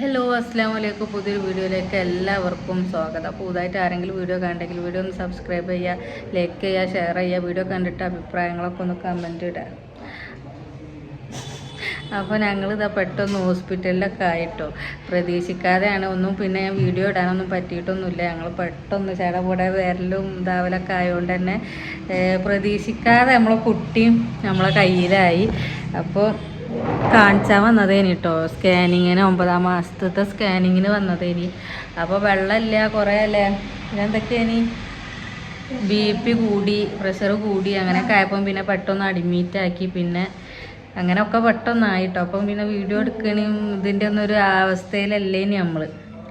Hello അസ്സാം വലൈക്കും. പുതിയൊരു വീഡിയോയിലേക്ക് എല്ലാവർക്കും സ്വാഗതം. പുതുതായിട്ട് ആരെങ്കിലും വീഡിയോ കണ്ടെങ്കിൽ വീഡിയോ ഒന്ന് സബ്സ്ക്രൈബ് ചെയ്യുക, ലൈക്ക് ചെയ്യുക, ഷെയർ ചെയ്യുക. വീഡിയോ കണ്ടിട്ട് അഭിപ്രായങ്ങളൊക്കെ ഒന്ന് കമൻറ്റ് ഇടുക. അപ്പോൾ ഞങ്ങളിതാ പെട്ടെന്ന് ഹോസ്പിറ്റലിലൊക്കെ ആയിട്ടോ, പ്രതീക്ഷിക്കാതെയാണ്. ഒന്നും പിന്നെ വീഡിയോ ഇടാനൊന്നും പറ്റിയിട്ടൊന്നുമില്ല. ഞങ്ങൾ പെട്ടെന്ന് ചടപൂടെ വരലും ഇതാവലൊക്കെ ആയതുകൊണ്ട് തന്നെ പ്രതീക്ഷിക്കാതെ നമ്മളെ കുട്ടിയും നമ്മളെ കയ്യിലായി. അപ്പോൾ കാണിച്ചാൽ വന്നതേനി കേട്ടോ, സ്കാനിങ്ങിന് 9ാം മാസത്തെ സ്കാനിങ്ങിന് വന്നതേനി. അപ്പോൾ വെള്ളമില്ല കുറേ അല്ലേ, പിന്നെന്തൊക്കെയാണ് BP കൂടി, പ്രഷർ കൂടി, അങ്ങനെയൊക്കെ ആയപ്പം പിന്നെ പെട്ടെന്ന് അഡ്മിറ്റാക്കി. പിന്നെ അങ്ങനെയൊക്കെ പെട്ടെന്നായിട്ടോ. അപ്പം പിന്നെ വീഡിയോ എടുക്കണേയും ഇതിൻ്റെ ഒന്നും ഒരു അവസ്ഥയിലല്ലേനി നമ്മൾ.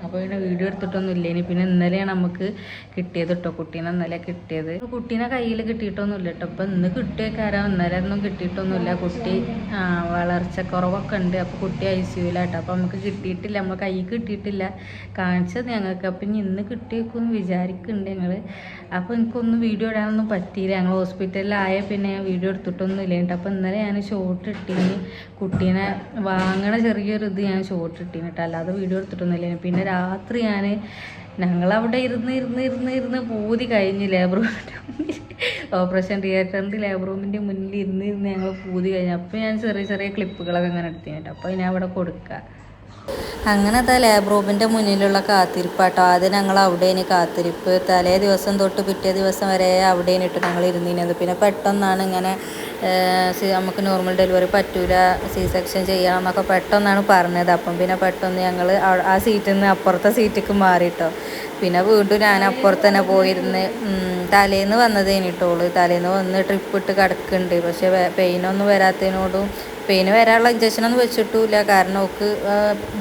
അപ്പോൾ പിന്നെ വീഡിയോ എടുത്തിട്ടൊന്നും ഇല്ലേനി. പിന്നെ ഇന്നലെയാണ് നമുക്ക് കിട്ടിയത് കേട്ടോ, കുട്ടീനെ ഇന്നലെ കിട്ടിയത്. കുട്ടീനെ കയ്യിൽ കിട്ടിയിട്ടൊന്നുമില്ല കേട്ടോ. അപ്പം ഇന്ന് കിട്ടിയേക്കാരോ, ഇന്നലെ ഒന്നും കിട്ടിയിട്ടൊന്നുമില്ല. കുട്ടി വളർച്ചക്കുറവൊക്കെ ഉണ്ട്. അപ്പോൾ കുട്ടി ICUലാട്ടോ. അപ്പോൾ നമുക്ക് കിട്ടിയിട്ടില്ല, നമ്മൾ കയ്യിൽ കിട്ടിയിട്ടില്ല. കാണിച്ചത് ഞങ്ങൾക്ക്. അപ്പം ഇന്ന് കിട്ടിയേക്കുമെന്ന് വിചാരിക്കുന്നുണ്ട് ഞങ്ങൾ. അപ്പോൾ എനിക്കൊന്നും വീഡിയോ ഇടാനൊന്നും പറ്റിയില്ല. ഞങ്ങൾ ഹോസ്പിറ്റലിലായ പിന്നെ ഞാൻ വീഡിയോ എടുത്തിട്ടൊന്നും ഇല്ല കേട്ടോ. അപ്പോൾ ഇന്നലെ ഞാൻ ഷോർട്ട് ഇട്ടീന്, കുട്ടീനെ വാങ്ങണ ചെറിയൊരു ഇത് ഞാൻ ഷോർട്ട് ഇട്ടീന് കേട്ടോ, അല്ലാതെ വീഡിയോ എടുത്തിട്ടൊന്നുമില്ല. പിന്നെ രാത്രി ഞങ്ങളവിടെ ഇരുന്ന് പൂതി കഴിഞ്ഞ് ലേബർ റൂമിൻ്റെ മുന്നിൽ, ഓപ്പറേഷൻ തിയേറ്ററിൻ്റെ ലേബർ റൂമിൻ്റെ മുന്നിൽ ഇരുന്ന് ഞങ്ങൾ പൂതി കഴിഞ്ഞു. അപ്പോൾ ഞാൻ ചെറിയ ക്ലിപ്പുകളൊക്കെ അങ്ങനെ എടുത്തിന് കേട്ടോ. അപ്പോൾ ഞാൻ അവിടെ കൊടുക്കുക. അങ്ങനെ അതാ ലേബർ റൂമിൻ്റെ മുന്നിലുള്ള കാത്തിരിപ്പാട്ടോ. ആദ്യം ഞങ്ങൾ അവിടേന് കാത്തിരിപ്പ്. തലേ ദിവസം തൊട്ട് പിറ്റേ ദിവസം വരെ അവിടേന് ഇട്ട് ഞങ്ങൾ ഇരുന്നിരുന്നത്. പിന്നെ പെട്ടെന്നാണ് ഇങ്ങനെ നമുക്ക് നോർമൽ ഡെലിവറി പറ്റൂല, C-സെക്ഷൻ ചെയ്യണം എന്നൊക്കെ പെട്ടെന്നാണ് പറഞ്ഞത്. അപ്പം പിന്നെ പെട്ടെന്ന് ഞങ്ങൾ ആ സീറ്റിൽ നിന്ന് അപ്പുറത്തെ സീറ്റിലേക്ക് മാറിയിട്ടോ. പിന്നെ വീണ്ടും ഞാൻ അപ്പുറത്ത് തന്നെ പോയിരുന്ന് തലേന്ന് വന്നതേനിട്ടോള്. തലേന്ന് വന്ന് ട്രിപ്പ് ഇട്ട് കിടക്കുന്നുണ്ട്. പക്ഷേ പെയിനൊന്നും വരാത്തതിനോടും, പെയിന് വരാനുള്ള ഇഞ്ചക്ഷനൊന്നും വെച്ചിട്ടില്ല. കാരണം അവൾക്ക്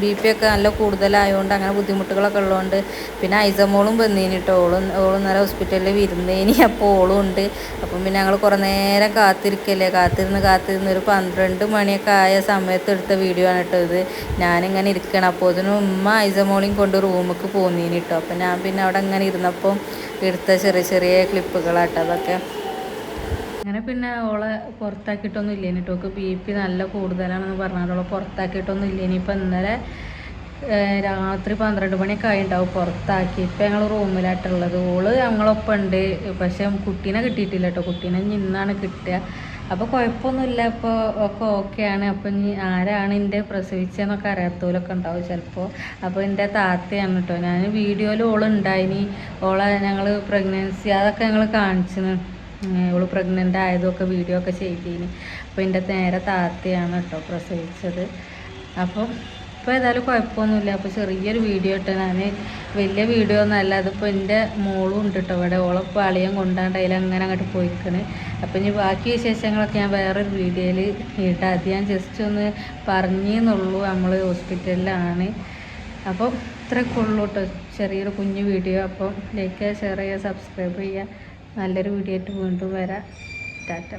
BP ഒക്കെ നല്ല കൂടുതലായതുകൊണ്ട് അങ്ങനെ ബുദ്ധിമുട്ടുകളൊക്കെ ഉള്ളതുകൊണ്ട്. പിന്നെ ഐസമോളും വന്നേനിട്ടോ. ഓളും നേരെ ഹോസ്പിറ്റലിൽ വരുന്നേനി. അപ്പോൾ ഓളും ഉണ്ട്. അപ്പം പിന്നെ ഞങ്ങൾ കുറേ നേരം കാത്തിരുന്ന് ഒരു 12 മണിയൊക്കെ ആയ സമയത്ത് എടുത്ത വീഡിയോ ആണ് കേട്ടോ ഇത്. ഞാനിങ്ങനെ ഇരിക്കണം. അപ്പോൾ അതിന് ഉമ്മ ഐസമോളിയും കൊണ്ട് റൂമിലേക്ക് പോന്നീനി കേട്ടോ. അപ്പം ഞാൻ പിന്നെ അവിടെ ഇങ്ങനെ ഇരുന്നപ്പോൾ എടുത്ത ചെറിയ ക്ലിപ്പുകളാട്ടോ അതൊക്കെ. അങ്ങനെ പിന്നെ ഓളെ പുറത്താക്കിയിട്ടൊന്നും ഇല്ലേനി കേട്ടോ. ഓൾക്ക് BP നല്ല കൂടുതലാണെന്ന് പറഞ്ഞാൽ ഓളെ പുറത്താക്കിയിട്ടൊന്നും ഇല്ലേനി. ഇപ്പം ഇന്നലെ രാത്രി 12 മണിയൊക്കെ ആയിട്ടുണ്ടാവും പുറത്താക്കി. ഇപ്പം ഞങ്ങൾ റൂമിലായിട്ടുള്ളത്. ഓള് ഞങ്ങളൊപ്പം ഉണ്ട്. പക്ഷെ കുട്ടീനെ കിട്ടിയിട്ടില്ല കേട്ടോ. കുട്ടീനെ ഇന്നാണ് കിട്ടുക. അപ്പോൾ കുഴപ്പമൊന്നുമില്ല, ഇപ്പോൾ ഒക്കെ ഓക്കെയാണ്. അപ്പം ഇനി ആരാണ് എൻ്റെ പ്രസവിച്ചതെന്നൊക്കെ അറിയാത്തവരൊക്കെ ഉണ്ടാവും ചിലപ്പോൾ. അപ്പോൾ എൻ്റെ താത്തയാണ് കേട്ടോ. ഞാൻ വീഡിയോയിൽ ഓളുണ്ടായിനി. ഞങ്ങൾ പ്രഗ്നൻസി അതൊക്കെ ഞങ്ങൾ കാണിച്ചിന്. ഓള് പ്രഗ്നൻ്റ് ആയതൊക്കെ വീഡിയോ ഒക്കെ ചെയ്തീന്. അപ്പോൾ എൻ്റെ നേരെ താത്തയാണ് കേട്ടോ പ്രസവിച്ചത്. അപ്പോൾ ഇപ്പോൾ ഏതായാലും കുഴപ്പമൊന്നുമില്ല. അപ്പോൾ ചെറിയൊരു വീഡിയോ ഇട്ടോ ഞാൻ, വലിയ വീഡിയോ ഒന്നും അല്ല. അതിപ്പോൾ എൻ്റെ മോളും ഉണ്ട് കേട്ടോ ഇവിടെ. ഓളപ്പോൾ അളിയൻ കൊണ്ടാണ്ട് അതിലങ്ങനെ അങ്ങോട്ട് പോയിക്കണ്. അപ്പോൾ ഇനി ബാക്കി വിശേഷങ്ങളൊക്കെ ഞാൻ വേറൊരു വീഡിയോയിൽ ഇട്ടാൽ അത് ഞാൻ ജസ്റ്റ് ഒന്ന് പറഞ്ഞെന്നുള്ളൂ. നമ്മൾ ഹോസ്പിറ്റലിലാണ്. അപ്പോൾ ഇത്രയൊക്കെ ഉള്ളൂ കേട്ടോ, ചെറിയൊരു കുഞ്ഞു വീഡിയോ. അപ്പോൾ ലൈക്ക് ചെയ്യുക, ഷെയർ ചെയ്യുക, സബ്സ്ക്രൈബ് ചെയ്യുക. നല്ലൊരു വീഡിയോ ആയിട്ട് വീണ്ടും വരാം. ടാറ്റ.